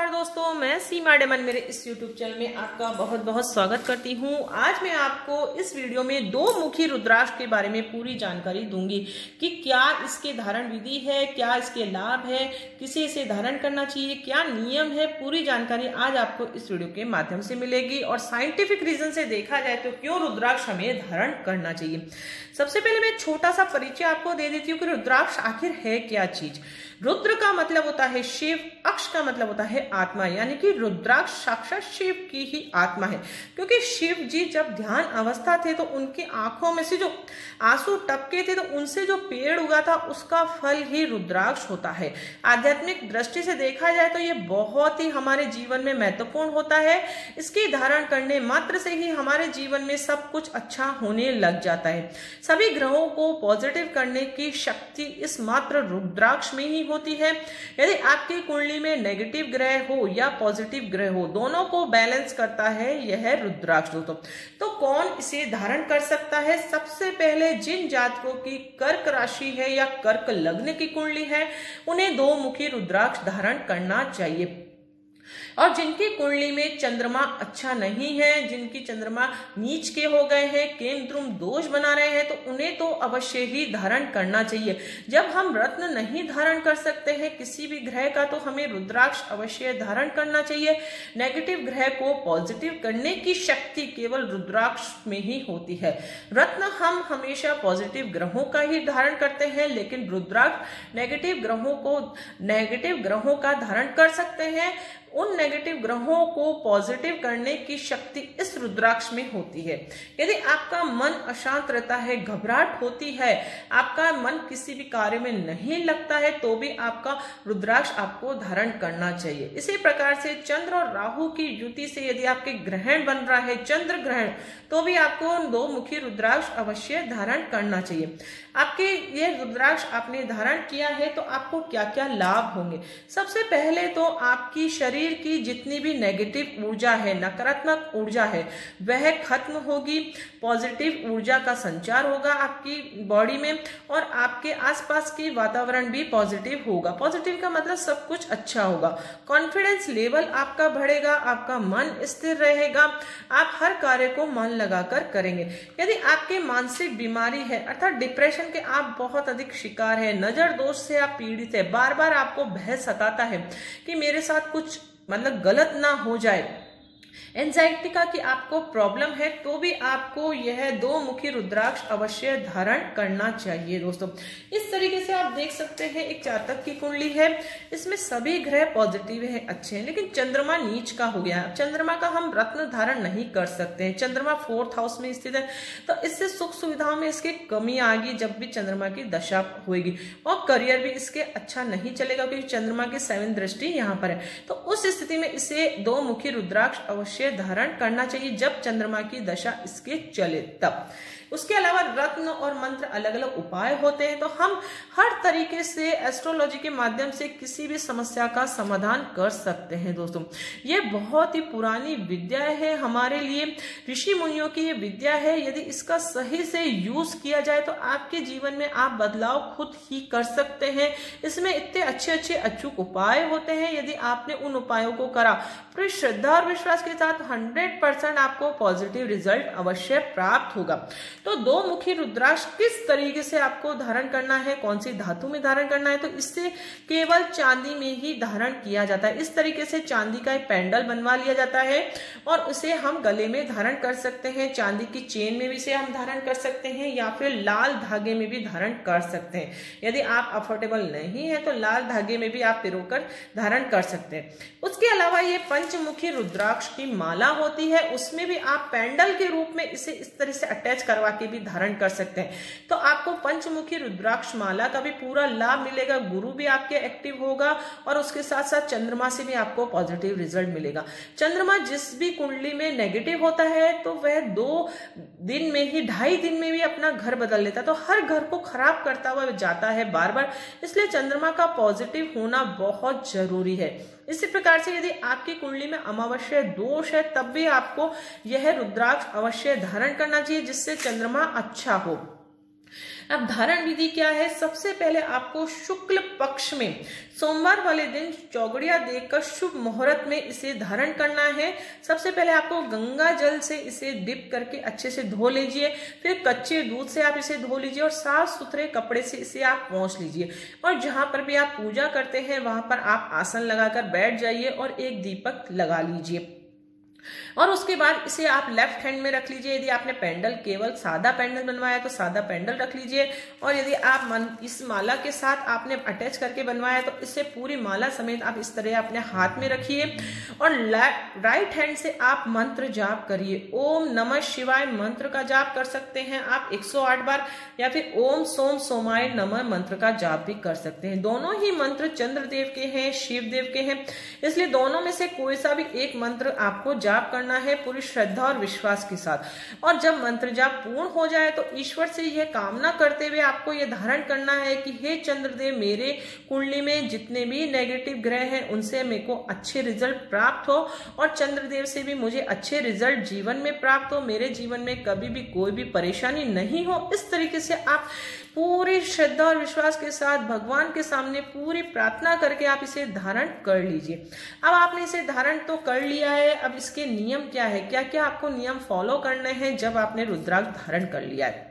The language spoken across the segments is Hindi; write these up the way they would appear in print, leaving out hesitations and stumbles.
नमस्कार दोस्तों, मैं सीमा डेमन मेरे इस YouTube चैनल में आपका बहुत बहुत स्वागत करती हूँ। आज मैं आपको इस वीडियो में दो मुखी रुद्राक्ष के बारे में पूरी जानकारी दूंगी कि क्या इसके धारण विधि है, क्या इसके लाभ है, किसे इसे धारण करना चाहिए, क्या नियम है। पूरी जानकारी आज आपको इस वीडियो के माध्यम से मिलेगी और साइंटिफिक रीजन से देखा जाए तो क्यों रुद्राक्ष हमें धारण करना चाहिए। सबसे पहले मैं छोटा सा परिचय आपको दे देती हूँ कि रुद्राक्ष आखिर है क्या चीज। रुद्र का मतलब होता है शिव, अक्ष का मतलब होता है आत्मा, यानी कि रुद्राक्ष साक्षात शिव की ही आत्मा है। क्योंकि शिव जी जब ध्यान अवस्था थे तो उनकी आंखों में से जो आंसू टपके थे तो उनसे जो पेड़ उगा था उसका फल ही रुद्राक्ष होता है। आध्यात्मिक दृष्टि से देखा जाए तो ये बहुत ही हमारे जीवन में महत्वपूर्ण होता है। इसकी धारण करने मात्र से ही हमारे जीवन में सब कुछ अच्छा होने लग जाता है। सभी ग्रहों को पॉजिटिव करने की शक्ति इस मात्र रुद्राक्ष में ही होती है। यदि आपकी कुंडली में नेगेटिव ग्रह हो या पॉजिटिव ग्रह हो, दोनों को बैलेंस करता है यह रुद्राक्ष दोस्तों। तो कौन इसे धारण कर सकता है? सबसे पहले जिन जातकों की कर्क राशि है या कर्क लग्न की कुंडली है उन्हें दो मुखी रुद्राक्ष धारण करना चाहिए। और जिनकी कुंडली में चंद्रमा अच्छा नहीं है, जिनकी चंद्रमा नीच के हो गए हैं, केंद्रुम दोष बना रहे हैं, तो उन्हें तो अवश्य ही धारण करना चाहिए। जब हम रत्न नहीं धारण कर सकते हैं किसी भी ग्रह का तो हमें रुद्राक्ष अवश्य धारण करना चाहिए। नेगेटिव ग्रह को पॉजिटिव करने की शक्ति केवल रुद्राक्ष में ही होती है। रत्न हम हमेशा पॉजिटिव ग्रहों का ही धारण करते हैं, लेकिन रुद्राक्ष नेगेटिव ग्रहों का धारण कर सकते हैं। उन नेगेटिव ग्रहों को पॉजिटिव करने की शक्ति इस रुद्राक्ष में होती है। यदि आपका मन अशांत रहता है, घबराहट होती है, आपका मन किसी भी कार्य में नहीं लगता है, तो भी आपका रुद्राक्ष आपको धारण करना चाहिए। इसी प्रकार से चंद्र और राहु की युति से यदि आपके ग्रहण बन रहा है, चंद्र ग्रहण, तो भी आपको दो मुखी रुद्राक्ष अवश्य धारण करना चाहिए। आपके ये रुद्राक्ष आपने धारण किया है तो आपको क्या क्या लाभ होंगे? सबसे पहले तो आपकी शरीर की जितनी भी नेगेटिव ऊर्जा है, नकारात्मक ऊर्जा है, वह खत्म होगी। पॉजिटिव ऊर्जा का संचार होगा आपकी बॉडी में और आपके आसपास के वातावरण भी पॉजिटिव होगा। पॉजिटिव का मतलब सब कुछ अच्छा होगा। कॉन्फिडेंस लेवल आपका बढ़ेगा, आपका मन स्थिर रहेगा, आप हर कार्य को मन लगाकर करेंगे। यदि आपके मानसिक बीमारी है अर्थात डिप्रेशन के आप बहुत अधिक शिकार है, नजर दोष से आप पीड़ित है, बार बार आपको भय सताता है कि मेरे साथ कुछ गलत ना हो जाए, एंजाइटी का कि आपको प्रॉब्लम है, तो भी आपको यह दो मुखी रुद्राक्ष अवश्य धारण करना चाहिए दोस्तों। इस तरीके से आप देख सकते हैं एक जातक की कुंडली है, इसमें सभी ग्रह पॉजिटिव है, अच्छे हैं, लेकिन चंद्रमा नीच का हो गया। चंद्रमा का हम रत्न धारण नहीं कर सकते हैं। चंद्रमा 4th हाउस में स्थित है, तो इससे सुख सुविधाओं में इसकी कमी आएगी जब भी चंद्रमा की दशा होगी, और करियर भी इसके अच्छा नहीं चलेगा क्योंकि चंद्रमा की 7th दृष्टि यहाँ पर है। तो उस स्थिति में इसे दो मुखी रुद्राक्ष अवश्य धारण करना चाहिए जब चंद्रमा की दशा इसके चले तब। उसके अलावा रत्न और मंत्र अलग अलग उपाय होते हैं, तो हम हर तरीके से एस्ट्रोलॉजी के माध्यम से किसी भी समस्या का समाधान कर सकते हैं दोस्तों। ये बहुत ही पुरानी विद्या है हमारे लिए, ऋषि मुनियों की ये विद्या है। यदि इसका सही से यूज किया जाए तो आपके जीवन में आप बदलाव खुद ही कर सकते हैं। इसमें इतने अच्छे अच्छे अचूक उपाय होते हैं। यदि आपने उन उपायों को करा तो श्रद्धा और विश्वास के साथ 100% आपको पॉजिटिव रिजल्ट अवश्य प्राप्त होगा। तो दो मुखी रुद्राक्ष किस तरीके से आपको धारण करना है, कौन सी धातु में धारण करना है, तो इससे केवल चांदी में ही धारण किया जाता है। इस तरीके से चांदी का एक पेंडल बनवा लिया जाता है और उसे हम गले में धारण कर सकते हैं। चांदी की चेन में भी इसे हम धारण कर सकते हैं या फिर लाल धागे में भी धारण कर सकते हैं। यदि आप अफोर्डेबल नहीं है तो लाल धागे में भी आप पिरोकर धारण कर सकते हैं। उसके अलावा ये पंचमुखी रुद्राक्ष की माला होती है, उसमें भी आप पेंडल के रूप में इसे इस तरह से अटैच करवा के भी धारण कर सकते हैं। तो आपको पंचमुखी रुद्राक्ष माला का भी पूरा लाभ मिलेगा। गुरु भी आपके एक्टिव होगा और उसके साथ साथ चंद्रमा से भी आपको पॉजिटिव रिजल्ट मिलेगा। चंद्रमा जिस भी कुंडली में नेगेटिव होता है तो वह 2 दिन में ही, 2.5 दिन में भी अपना घर बदल लेता है, तो हर घर को खराब करता हुआ जाता है बार बार। इसलिए चंद्रमा का पॉजिटिव होना बहुत जरूरी है। इसी प्रकार से यदि आपकी कुंडली में अमावस्या दोष है तब भी आपको यह रुद्राक्ष अवश्य धारण करना चाहिए जिससे चंद्रमा अच्छा हो। अब धारण विधि क्या है? सबसे पहले आपको शुक्ल पक्ष में सोमवार वाले दिन चौगड़िया देकर शुभ मुहूर्त में इसे धारण करना है। सबसे पहले आपको गंगा जल से इसे डिप करके अच्छे से धो लीजिए, फिर कच्चे दूध से आप इसे धो लीजिए और साफ सुथरे कपड़े से इसे आप पोंछ लीजिए। और जहां पर भी आप पूजा करते हैं वहां पर आप आसन लगाकर बैठ जाइए और एक दीपक लगा लीजिए। और उसके बाद इसे आप लेफ्ट हैंड में रख लीजिए। यदि आपने पेंडल केवल सादा पेंडल बनवाया तो सादा पेंडल रख लीजिए, और यदि आप इस माला के साथ आपने अटैच करके बनवाया तो इसे पूरी माला समेत आप इस तरह अपने हाथ में रखिए और राइट हैंड से आप मंत्र जाप करिए। ओम नमः शिवाय मंत्र का जाप कर सकते हैं आप 108 बार, या फिर ओम सोम सोमाय नमः मंत्र का जाप भी कर सकते हैं। दोनों ही मंत्र चंद्रदेव के हैं, शिव देव के हैं, इसलिए दोनों में से कोई सा भी एक मंत्र आपको जाप करना है पूरी श्रद्धा और विश्वास के साथ। और जब मंत्र जाप पूर्ण हो जाए तो ईश्वर से यह कामना करते हुए आपको यह धारण करना है कि हे चंद्रदेव, मेरे कुंडली में जितने भी नेगेटिव ग्रह हैं उनसे मेरे को अच्छे रिजल्ट प्राप्त हो, और चंद्रदेव से भी मुझे अच्छे रिजल्ट जीवन में प्राप्त हो, मेरे जीवन में कभी भी कोई भी परेशानी नहीं हो। इस तरीके से आप पूरी श्रद्धा और विश्वास के साथ भगवान के सामने पूरी प्रार्थना करके आप इसे धारण कर लीजिए। अब आपने इसे धारण तो कर लिया है, अब इसके नियम क्या है, क्या क्या आपको नियम फॉलो करने हैं जब आपने रुद्राक्ष धारण कर लिया है।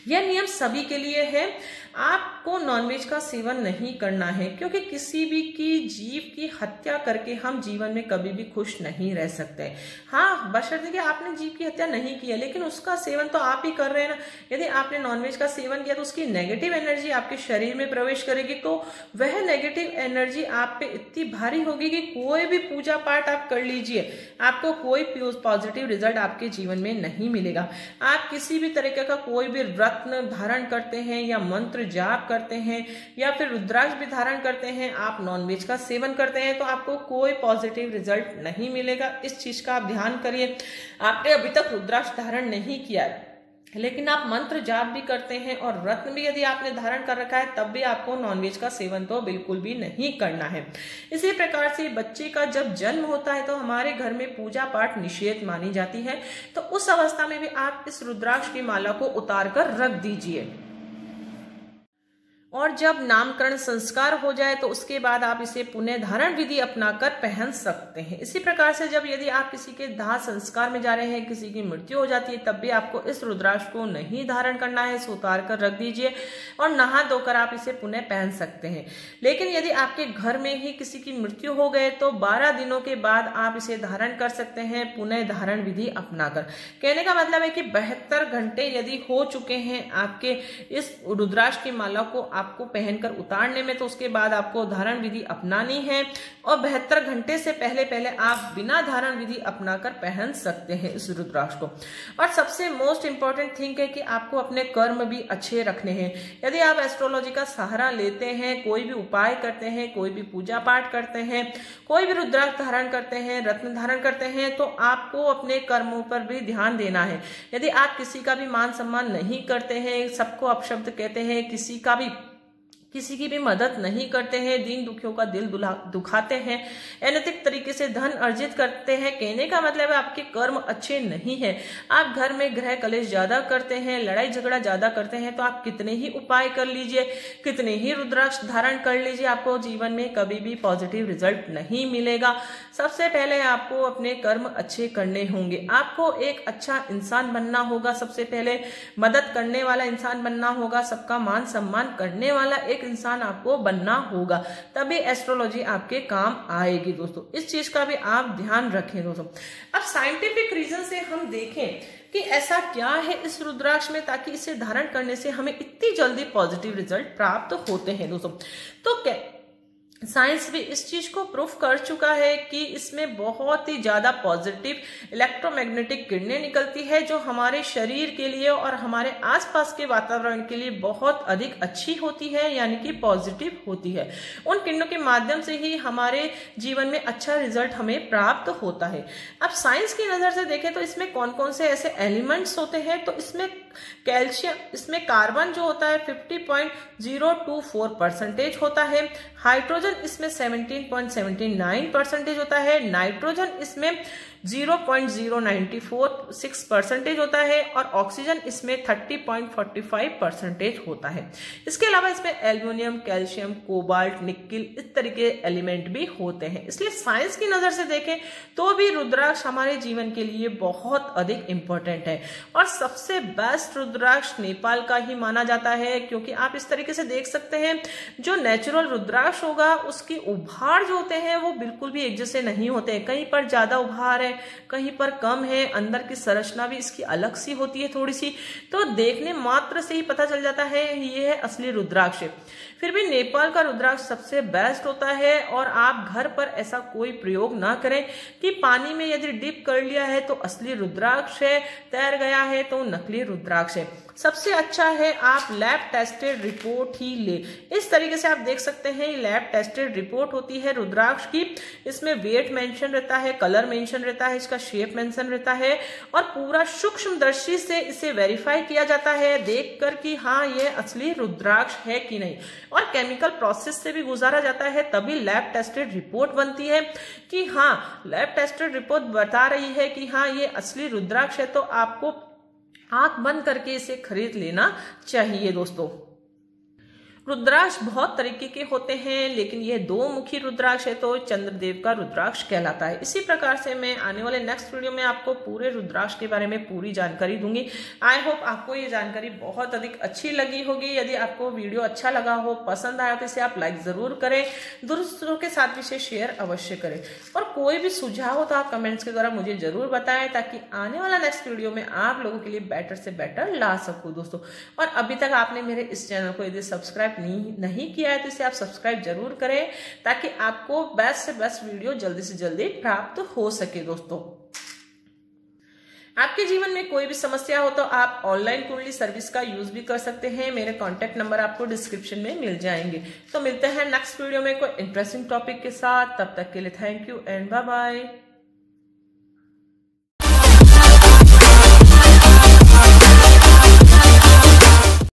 यह नियम सभी के लिए है। आपको नॉनवेज का सेवन नहीं करना है, क्योंकि किसी भी की जीव की हत्या करके हम जीवन में कभी भी खुश नहीं रह सकते। हाँ, बशर्ते कि आपने जीव की हत्या नहीं की है, लेकिन उसका सेवन तो आप ही कर रहे हैं ना। यदि आपने नॉनवेज का सेवन किया तो उसकी नेगेटिव एनर्जी आपके शरीर में प्रवेश करेगी, तो वह नेगेटिव एनर्जी आप पे इतनी भारी होगी कि कोई भी पूजा पाठ आप कर लीजिए, आपको कोई पॉजिटिव रिजल्ट आपके जीवन में नहीं मिलेगा। आप किसी भी तरीके का कोई भी रत्न धारण करते हैं या मंत्र जाप करते हैं या फिर रुद्राक्ष भी धारण करते हैं, आप नॉनवेज का सेवन करते हैं, तो आपको कोई पॉजिटिव रिजल्ट नहीं मिलेगा। इस चीज का आप ध्यान करिए। आपने अभी तक रुद्राक्ष धारण नहीं किया है, लेकिन आप मंत्र जाप भी करते हैं और रत्न भी यदि आपने धारण कर रखा है, तब भी आपको नॉनवेज का सेवन तो बिल्कुल भी नहीं करना है। इसी प्रकार से बच्चे का जब जन्म होता है तो हमारे घर में पूजा पाठ निषेध मानी जाती है, तो उस अवस्था में भी आप इस रुद्राक्ष की माला को उतार कर रख दीजिए। और जब नामकरण संस्कार हो जाए तो उसके बाद आप इसे पुनः धारण विधि अपनाकर पहन सकते हैं। इसी प्रकार से जब यदि आप किसी के दाह संस्कार में जा रहे हैं, किसी की मृत्यु हो जाती है, तब भी आपको इस रुद्राक्ष को नहीं धारण करना है, इसे उतार कर रख दीजिए और नहा धोकर आप इसे पुनः पहन सकते हैं। लेकिन यदि आपके घर में ही किसी की मृत्यु हो गए तो 12 दिनों के बाद आप इसे धारण कर सकते हैं पुनः धारण विधि अपनाकर। कहने का मतलब है कि 72 घंटे यदि हो चुके हैं आपके इस रुद्राक्ष की माला को आपको पहनकर उतारने में, तो उसके बाद आपको धारण विधि अपनानी है और 72 घंटे से पहले आप बिना धारण विधि अपनाकर पहन सकते हैं इस रुद्राक्ष को। और सबसे मोस्ट इंपॉर्टेंट थिंग है कि आपको अपने कर्म भी अच्छे रखने हैं। यदि आप एस्ट्रोलॉजी का सहारा लेते हैं, कोई भी उपाय करते हैं, कोई भी पूजा पाठ करते हैं, कोई भी रुद्राक्ष धारण करते हैं, रत्न धारण करते हैं, तो आपको अपने कर्मों पर भी ध्यान देना है। यदि आप किसी का भी मान सम्मान नहीं करते हैं, सबको अपशब्द कहते हैं, किसी की भी मदद नहीं करते हैं, दीन दुखियों का दिल दुखाते हैं, अनैतिक तरीके से धन अर्जित करते हैं, कहने का मतलब है आपके कर्म अच्छे नहीं है। आप घर में गृह कलेश ज्यादा करते हैं, लड़ाई झगड़ा ज्यादा करते हैं, तो आप कितने ही उपाय कर लीजिए, कितने ही रुद्राक्ष धारण कर लीजिए, आपको जीवन में कभी भी पॉजिटिव रिजल्ट नहीं मिलेगा। सबसे पहले आपको अपने कर्म अच्छे करने होंगे, आपको एक अच्छा इंसान बनना होगा, सबसे पहले मदद करने वाला इंसान बनना होगा, सबका मान सम्मान करने वाला एक इंसान आपको बनना होगा, तभी एस्ट्रोलॉजी आपके काम आएगी दोस्तों। इस चीज का भी आप ध्यान रखें दोस्तों। अब साइंटिफिक रीजन से हम देखें कि ऐसा क्या है इस रुद्राक्ष में ताकि इसे धारण करने से हमें इतनी जल्दी पॉजिटिव रिजल्ट प्राप्त होते हैं दोस्तों। तो क्या साइंस भी इस चीज को प्रूफ कर चुका है कि इसमें बहुत ही ज्यादा पॉजिटिव इलेक्ट्रोमैग्नेटिक किरणें निकलती है, जो हमारे शरीर के लिए और हमारे आसपास के वातावरण के लिए बहुत अधिक अच्छी होती है, यानी कि पॉजिटिव होती है। उन किरणों के माध्यम से ही हमारे जीवन में अच्छा रिजल्ट हमें प्राप्त होता है। अब साइंस की नजर से देखें तो इसमें कौन कौन से ऐसे एलिमेंट्स होते हैं, तो इसमें कैल्शियम, इसमें कार्बन जो होता है 50.024% होता है, हाइड्रोजन इसमें 17.79% होता है, नाइट्रोजन इसमें 0.0946% होता है और ऑक्सीजन इसमें 30.45% होता है। इसके अलावा इसमें एल्युमिनियम, कैल्शियम, कोबाल्ट, निकिल इस तरीके एलिमेंट भी होते हैं। इसलिए साइंस की नजर से देखें तो भी रुद्राक्ष हमारे जीवन के लिए बहुत अधिक इंपॉर्टेंट है और सबसे बेस्ट रुद्राक्ष नेपाल का ही माना जाता है, क्योंकि आप इस तरीके से देख सकते हैं जो नेचुरल रुद्राक्ष होगा उसकी उभार जो होते हैं वो बिल्कुल भी एक जैसे नहीं होते हैं। कहीं पर ज्यादा उभार है, कहीं पर कम है, अंदर की संरचना भी इसकी अलग सी होती है थोड़ी सी, तो देखने मात्र से ही पता चल जाता है ये है असली रुद्राक्ष। फिर भी नेपाल का रुद्राक्ष सबसे बेस्ट होता है और आप घर पर ऐसा कोई प्रयोग ना करें कि पानी में यदि डिप कर लिया है तो असली रुद्राक्ष है, तैर गया है तो नकली रुद्राक्ष है। सबसे अच्छा है आप लैब टेस्टेड रिपोर्ट ही ले। इस तरीके से आप देख सकते हैं ये लैब टेस्टेड रिपोर्ट होती है रुद्राक्ष की। इसमें वेट मेंशन रहता है, कलर मेंशन रहता है, इसका शेप मेंशन रहता है और पूरा सूक्ष्मदर्शी से इसे वेरीफाई किया जाता है देख कर कि हाँ ये असली रुद्राक्ष है कि नहीं, और केमिकल प्रोसेस से भी गुजारा जाता है, तभी लैब टेस्टेड रिपोर्ट बनती है कि हाँ लैब टेस्टेड रिपोर्ट बता रही है कि हाँ ये असली रुद्राक्ष है, तो आपको आंख बंद करके इसे खरीद लेना चाहिए। दोस्तों रुद्राक्ष बहुत तरीके के होते हैं, लेकिन यह दो मुखी रुद्राक्ष है तो चंद्रदेव का रुद्राक्ष कहलाता है। इसी प्रकार से मैं आने वाले नेक्स्ट वीडियो में आपको पूरे रुद्राक्ष के बारे में पूरी जानकारी दूंगी। आई होप आपको ये जानकारी बहुत अधिक अच्छी लगी होगी। यदि आपको वीडियो अच्छा लगा हो, पसंद आया तो इसे आप लाइक जरूर करें, दूसरों के साथ भी इसे शेयर अवश्य करें और कोई भी सुझाव हो तो आप कमेंट्स के द्वारा मुझे जरूर बताएं ताकि आने वाला नेक्स्ट वीडियो में आप लोगों के लिए बेटर से बेटर ला सकूं। दोस्तों और अभी तक आपने मेरे इस चैनल को यदि सब्सक्राइब नहीं किया है तो इसे आप सब्सक्राइब जरूर करें ताकि आपको बेस्ट से बेस्ट वीडियो जल्दी से जल्दी प्राप्त हो सके। दोस्तों आपके जीवन में कोई भी समस्या हो तो आप ऑनलाइन कुंडली सर्विस का यूज भी कर सकते हैं। मेरे कॉन्टेक्ट नंबर आपको डिस्क्रिप्शन में मिल जाएंगे। तो मिलते हैं नेक्स्ट वीडियो में कोई इंटरेस्टिंग टॉपिक के साथ। तब तक के लिए thank you and bye bye.